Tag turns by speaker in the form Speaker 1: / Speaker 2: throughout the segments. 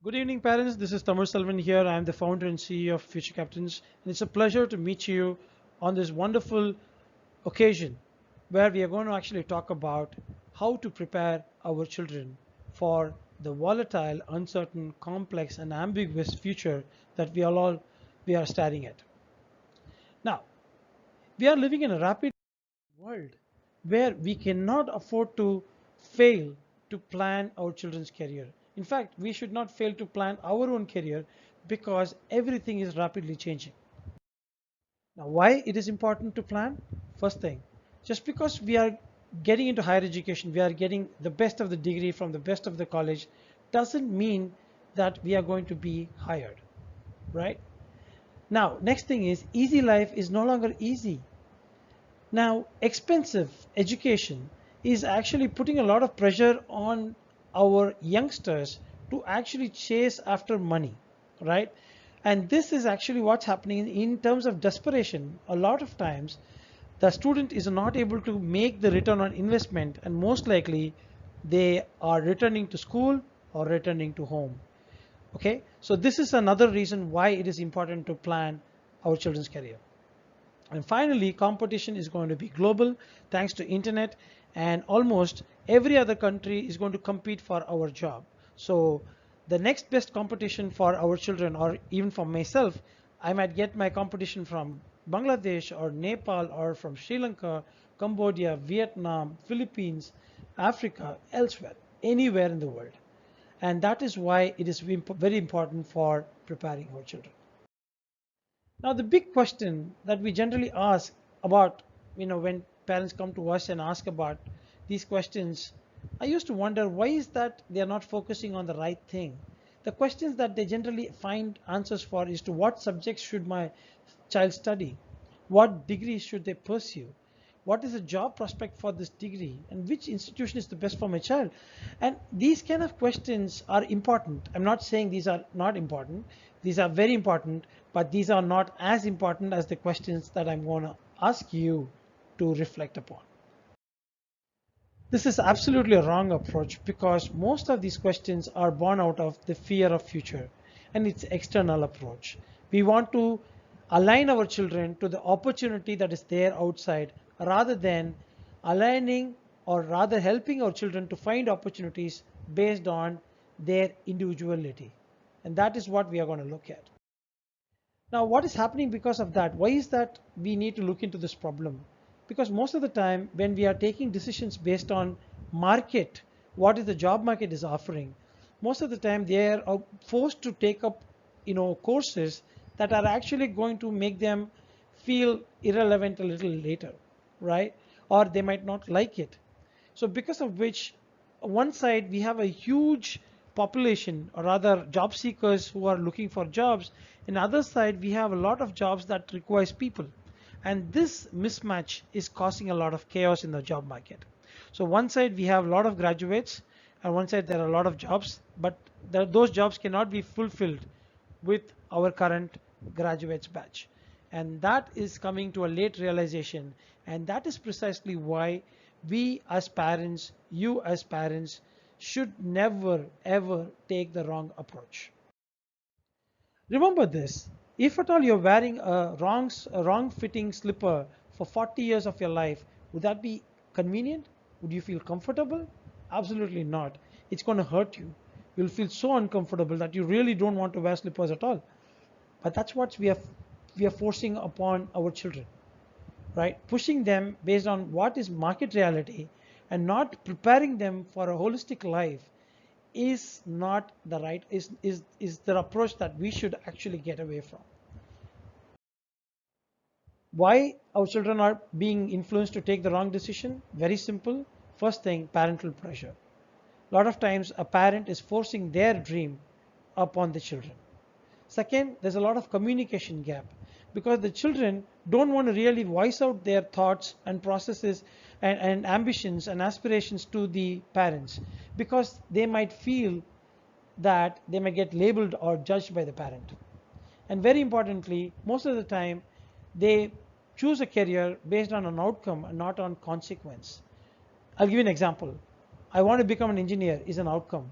Speaker 1: Good evening, parents. This is Tamar Selvan here. I am the founder and CEO of Future Captains, and it's a pleasure to meet you on this wonderful occasion where we are going to actually talk about how to prepare our children for the volatile, uncertain, complex, and ambiguous future that we are staring at. Now, we are living in a rapid world where we cannot afford to fail to plan our children's career. In fact, we should not fail to plan our own career because everything is rapidly changing. Now, why it is important to plan? First thing, just because we are getting into higher education, we are getting the best of the degree from the best of the college, doesn't mean that we are going to be hired, right? Now, next thing is easy life is no longer easy. Now, expensive education is actually putting a lot of pressure on our youngsters to actually chase after money, right? And this is actually what's happening in terms of desperation. A lot of times, the student is not able to make the return on investment, and most likely they are returning to school or returning to home. Okay, so this is another reason why it is important to plan our children's career. And finally, competition is going to be global thanks to internet, and almost every other country is going to compete for our job. So the next best competition for our children, or even for myself, I might get my competition from Bangladesh or Nepal or from Sri Lanka, Cambodia, Vietnam, Philippines, Africa, elsewhere, anywhere in the world. And that is why it is very important for preparing our children. Now, the big question that we generally ask about, when parents come to us and ask about these questions, I used to wonder why is that they are not focusing on the right thing. The questions that they generally find answers for is to what subjects should my child study? What degrees should they pursue? What is the job prospect for this degree? And which institution is the best for my child? And these kind of questions are important. I'm not saying these are not important. These are very important, but these are not as important as the questions that I'm going to ask you to reflect upon. This is absolutely a wrong approach because most of these questions are born out of the fear of future, and it's external approach. We want to align our children to the opportunity that is there outside rather than aligning or rather helping our children to find opportunities based on their individuality. And that is what we are going to look at. Now, what is happening because of that? Why is that we need to look into this problem? Because most of the time when we are taking decisions based on market, what is the job market is offering, most of the time they are forced to take up courses that are actually going to make them feel irrelevant a little later, right? Or they might not like it. So because of which, one side we have a huge population, or rather job seekers who are looking for jobs, and other side we have a lot of jobs that requires people, and this mismatch is causing a lot of chaos in the job market. So one side we have a lot of graduates, and one side there are a lot of jobs, but those jobs cannot be fulfilled with our current graduates batch, and that is coming to a late realization. And that is precisely why we as parents, you as parents, should never ever take the wrong approach. Remember this: if at all you're wearing a wrong fitting slipper for 40 years of your life, would that be convenient? Would you feel comfortable? Absolutely not. It's going to hurt you. You'll feel so uncomfortable that you really don't want to wear slippers at all. But that's what we are forcing upon our children, right? Pushing them based on what is market reality and not preparing them for a holistic life is not the right is the approach that we should actually get away from. Why our children are being influenced to take the wrong decision? Very simple. First thing, parental pressure. A lot of times a parent is forcing their dream upon the children. Second, there's a lot of communication gap because the children don't want to really voice out their thoughts and processes and ambitions and aspirations to the parents, because they might feel that they may get labeled or judged by the parent. And very importantly, most of the time they choose a career based on an outcome and not on consequence. I'll give you an example. I want to become an engineer is an outcome.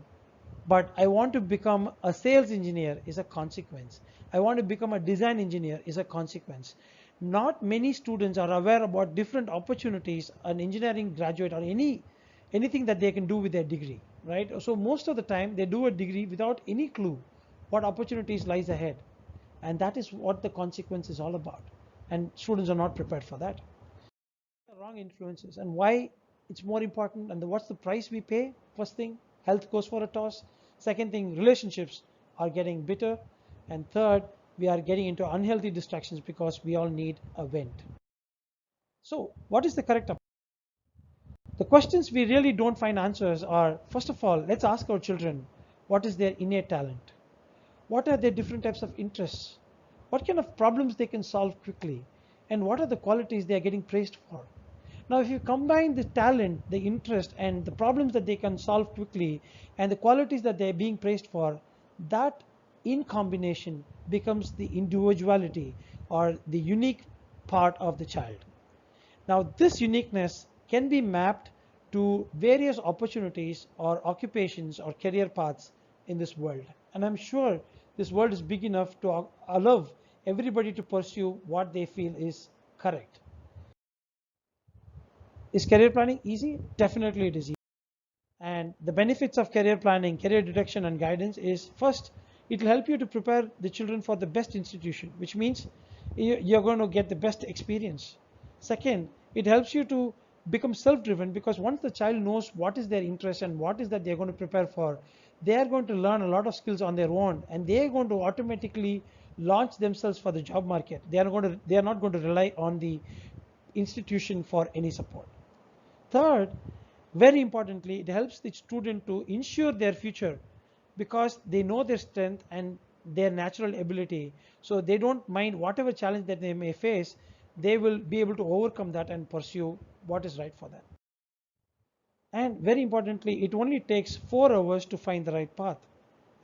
Speaker 1: but I want to become a sales engineer is a consequence. I want to become a design engineer is a consequence. Not many students are aware about different opportunities an engineering graduate or anything that they can do with their degree, right? So most of the time they do a degree without any clue what opportunities lies ahead, and that is what the consequence is all about. And students are not prepared for that. Wrong influences and why it's more important, and what's the price we pay. First thing, health goes for a toss. Second thing, relationships are getting bitter. And third, we are getting into unhealthy distractions because we all need a vent. So what is the correct approach? The questions we really don't find answers are, first of all, let's ask our children what is their innate talent, what are their different types of interests, what kind of problems they can solve quickly, and what are the qualities they are getting praised for. Now, if you combine the talent, the interest, and the problems that they can solve quickly, and the qualities that they're being praised for, that in combination becomes the individuality or the unique part of the child. Now, this uniqueness can be mapped to various opportunities or occupations or career paths in this world. And I'm sure this world is big enough to allow everybody to pursue what they feel is correct. Is career planning easy? Definitely it is easy. And the benefits of career planning, career detection and guidance is, first, it will help you to prepare the children for the best institution, which means you're going to get the best experience. Second, it helps you to become self-driven, because once the child knows what is their interest and what is that they're going to prepare for, they are going to learn a lot of skills on their own, and they are going to automatically launch themselves for the job market. They are not going to rely on the institution for any support. Third, very importantly, it helps the student to ensure their future, because they know their strength and their natural ability. So they don't mind whatever challenge that they may face, they will be able to overcome that and pursue what is right for them. And very importantly, it only takes 4 hours to find the right path.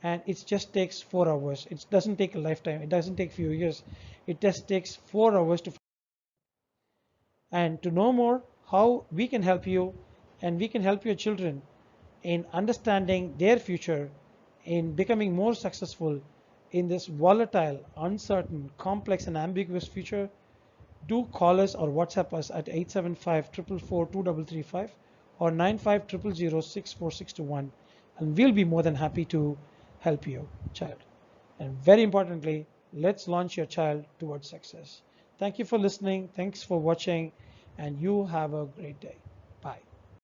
Speaker 1: And it just takes 4 hours. It doesn't take a lifetime. It doesn't take few years. It just takes 4 hours to. And to know more how we can help you and we can help your children in understanding their future, in becoming more successful in this volatile, uncertain, complex and ambiguous future, do call us or WhatsApp us at 875-444-2335 or 9500064621, and we'll be more than happy to help your child. And very importantly, let's launch your child towards success. Thank you for listening. Thanks for watching, and you have a great day.